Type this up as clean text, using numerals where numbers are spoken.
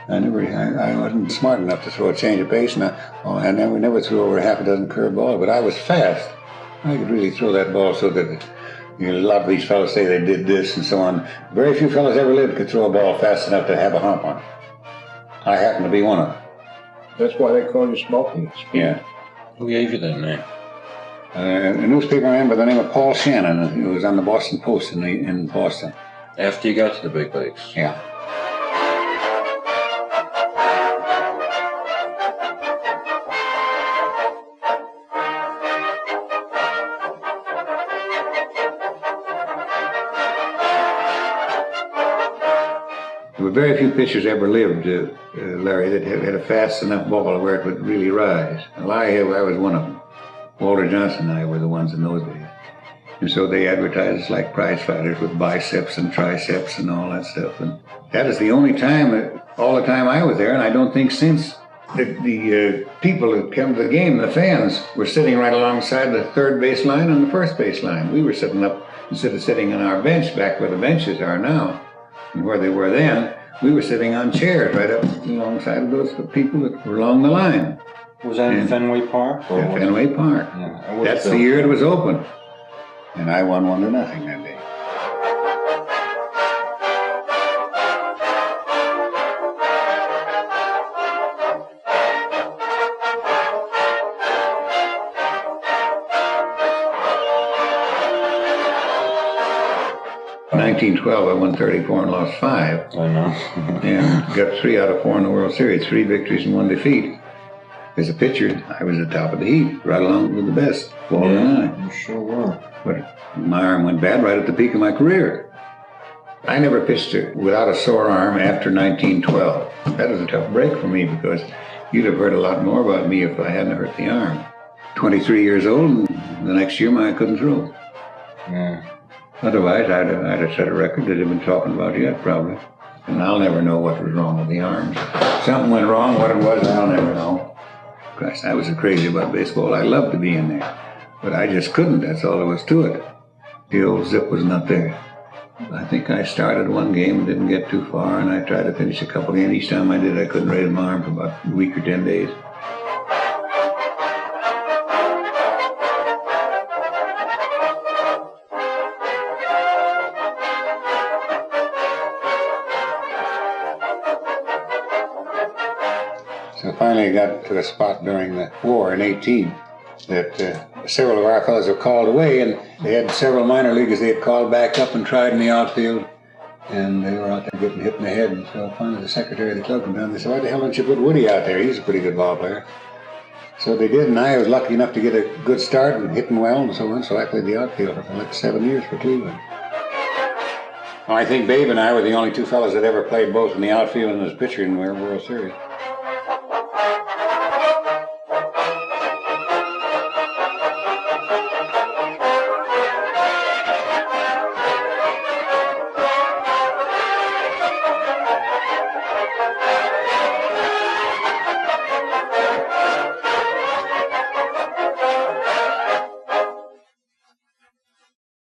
I wasn't smart enough to throw a change of pace, and I never threw over half a dozen curved balls, but I was fast. I could really throw that ball so that a lot of these fellows say they did this and so on. Very few fellows ever lived could throw a ball fast enough to have a hump on it. I happen to be one of them. That's why they call you Smokey. Yeah. Who gave you that name? A newspaper man by the name of Paul Shannon, who was on the Boston Post in Boston. After you got to the big leagues? Yeah. There were very few pitchers ever lived, Larry, that had a fast enough ball where it would really rise. Well, I was one of them. Walter Johnson and I were the ones in those days. And so they advertised us like prize fighters with biceps and triceps and all that stuff. And that is the only time, all the time I was there, and I don't think since, the people that come to the game, the fans, were sitting right alongside the third base line and the first base line. We were sitting up, instead of sitting on our bench, back where the benches are now, and where they were then, we were sitting on chairs right up alongside of those people that were along the line. Was that in Fenway Park? Yeah, Fenway Park. Yeah, that's the year it was open. And I won 1-0 that day. In 1912, I won 34 and lost 5. I know. And got 3 out of 4 in the World Series, 3 victories and 1 defeat. As a pitcher, I was at the top of the heap, right along with the best, Walter and I. You sure were. But my arm went bad right at the peak of my career. I never pitched without a sore arm after 1912. That was a tough break for me because you'd have heard a lot more about me if I hadn't hurt the arm. 23 years old, and the next year I couldn't throw. Yeah. Otherwise, I'd have set a record that they've been talking about yet, probably. And I'll never know what was wrong with the arms. Something went wrong, what it was, I'll never know. Gosh, I was crazy about baseball. I loved to be in there. But I just couldn't, that's all there was to it. The old zip was not there. I think I started one game and didn't get too far, and I tried to finish a couple games. Each time I did, I couldn't raise my arm for about a week or 10 days. So finally I got to a spot during the war in 18 that several of our fellows were called away, and they had several minor leaguers they had called back up and tried in the outfield, and they were out there getting hit in the head. And so finally the secretary of the club came down and they said, "Why the hell don't you put Woody out there? He's a pretty good ball player." So they did, and I was lucky enough to get a good start and hitting well and so on, so I played the outfield for like 7 years for Cleveland. Well, I think Babe and I were the only 2 fellows that ever played both in the outfield and as pitcher in the World Series.